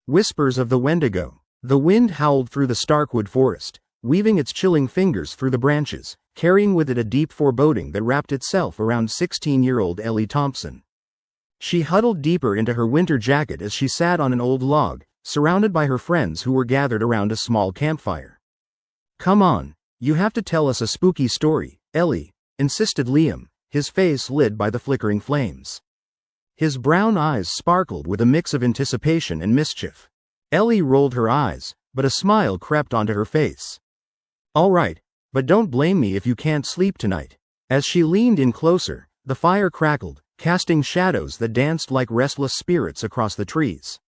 Whispers of the Wendigo. The wind howled through the Starkwood forest, weaving its chilling fingers through the branches, carrying with it a deep foreboding that wrapped itself around 16-year-old Ellie Thompson. She huddled deeper into her winter jacket as she sat on an old log, surrounded by her friends who were gathered around a small campfire. "Come on, you have to tell us a spooky story, Ellie," insisted Liam, his face lit by the flickering flames. His brown eyes sparkled with a mix of anticipation and mischief. Ellie rolled her eyes, but a smile crept onto her face. "All right, but don't blame me if you can't sleep tonight." As she leaned in closer, the fire crackled, casting shadows that danced like restless spirits across the trees.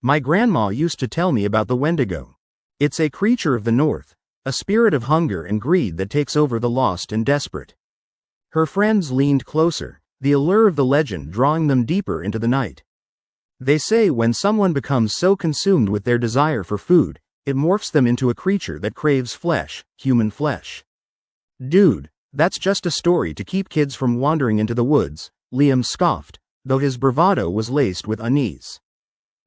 "My grandma used to tell me about the Wendigo. It's a creature of the north, a spirit of hunger and greed that takes over the lost and desperate." Her friends leaned closer, the allure of the legend drawing them deeper into the night. "They say when someone becomes so consumed with their desire for food, it morphs them into a creature that craves flesh, human flesh." "Dude, that's just a story to keep kids from wandering into the woods," Liam scoffed, though his bravado was laced with unease.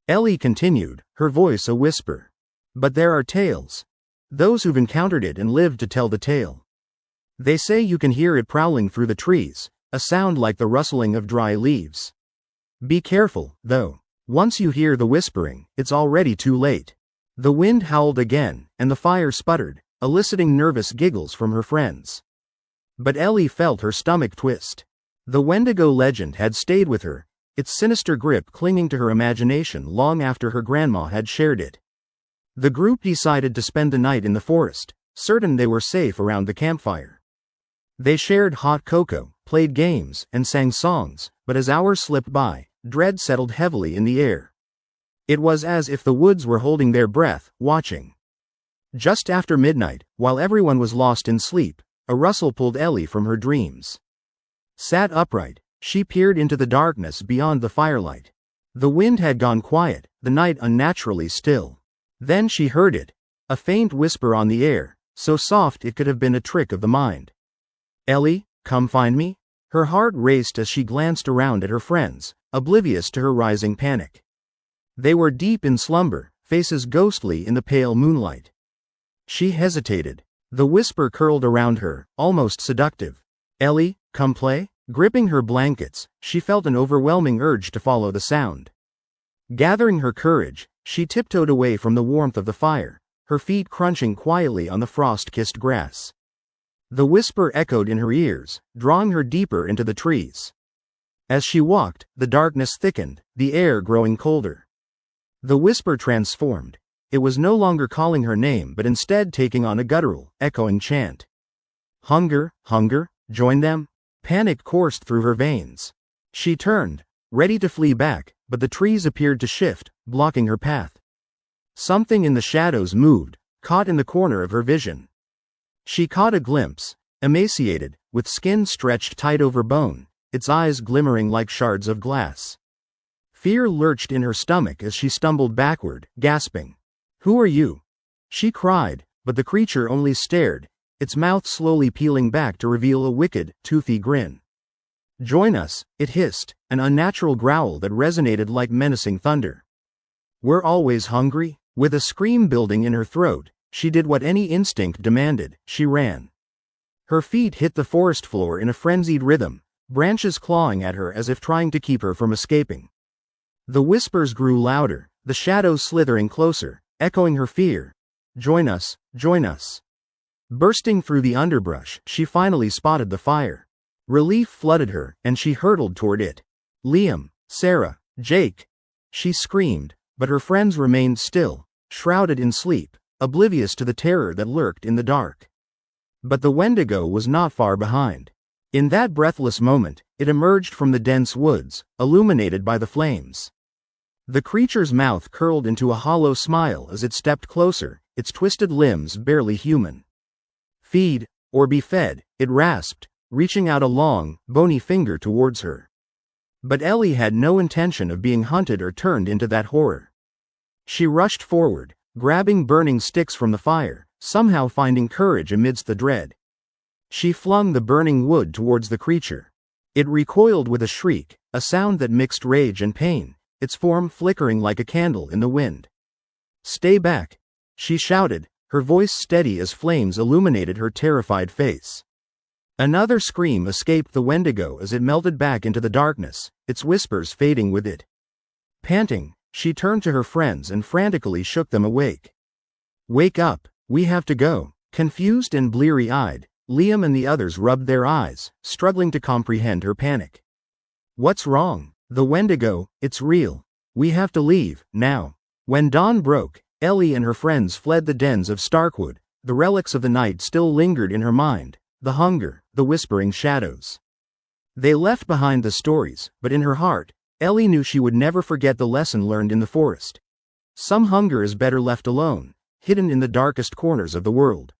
Ellie continued, her voice a whisper. "But there are tales. Those who've encountered it and lived to tell the tale. They say you can hear it prowling through the trees, a sound like the rustling of dry leaves. Be careful, though. Once you hear the whispering, it's already too late." The wind howled again, and the fire sputtered, eliciting nervous giggles from her friends. But Ellie felt her stomach twist. The Wendigo legend had stayed with her, its sinister grip clinging to her imagination long after her grandma had shared it. The group decided to spend the night in the forest, certain they were safe around the campfire. They shared hot cocoa, played games, and sang songs, but as hours slipped by, dread settled heavily in the air. It was as if the woods were holding their breath, watching. Just after midnight, while everyone was lost in sleep, a rustle pulled Ellie from her dreams. Sat upright, she peered into the darkness beyond the firelight. The wind had gone quiet, the night unnaturally still. Then she heard it, a faint whisper on the air, so soft it could have been a trick of the mind. "Ellie, come find me?" Her heart raced as she glanced around at her friends, oblivious to her rising panic. They were deep in slumber, faces ghostly in the pale moonlight. She hesitated. The whisper curled around her, almost seductive. "Ellie, come play?" Gripping her blankets, she felt an overwhelming urge to follow the sound. Gathering her courage, she tiptoed away from the warmth of the fire, her feet crunching quietly on the frost-kissed grass. The whisper echoed in her ears, drawing her deeper into the trees. As she walked, the darkness thickened, the air growing colder. The whisper transformed. It was no longer calling her name but instead taking on a guttural, echoing chant. "Hunger, hunger, join them?" Panic coursed through her veins. She turned, ready to flee back, but the trees appeared to shift, blocking her path. Something in the shadows moved, caught in the corner of her vision. She caught a glimpse, emaciated, with skin stretched tight over bone, its eyes glimmering like shards of glass. Fear lurched in her stomach as she stumbled backward, gasping. "Who are you?" she cried, but the creature only stared, its mouth slowly peeling back to reveal a wicked, toothy grin. "Join us," it hissed, an unnatural growl that resonated like menacing thunder. "We're always hungry." With a scream building in her throat, she did what any instinct demanded, she ran. Her feet hit the forest floor in a frenzied rhythm, branches clawing at her as if trying to keep her from escaping. The whispers grew louder, the shadows slithering closer, echoing her fear. "Join us, join us." Bursting through the underbrush, she finally spotted the fire. Relief flooded her, and she hurtled toward it. "Liam, Sarah, Jake!" she screamed, but her friends remained still, shrouded in sleep, oblivious to the terror that lurked in the dark. But the Wendigo was not far behind. In that breathless moment, it emerged from the dense woods, illuminated by the flames. The creature's mouth curled into a hollow smile as it stepped closer, its twisted limbs barely human. "Feed, or be fed," it rasped, reaching out a long, bony finger towards her. But Ellie had no intention of being hunted or turned into that horror. She rushed forward, grabbing burning sticks from the fire, somehow finding courage amidst the dread. She flung the burning wood towards the creature. It recoiled with a shriek, a sound that mixed rage and pain, its form flickering like a candle in the wind. "Stay back," she shouted, her voice steady as flames illuminated her terrified face. Another scream escaped the Wendigo as it melted back into the darkness, its whispers fading with it. Panting, she turned to her friends and frantically shook them awake. "Wake up, we have to go." Confused and bleary-eyed, Liam and the others rubbed their eyes, struggling to comprehend her panic. "What's wrong?" "The Wendigo, it's real. We have to leave, now." When dawn broke, Ellie and her friends fled the dens of Starkwood. The relics of the night still lingered in her mind, the hunger, the whispering shadows. They left behind the stories, but in her heart, Ellie knew she would never forget the lesson learned in the forest. Some hunger is better left alone, hidden in the darkest corners of the world.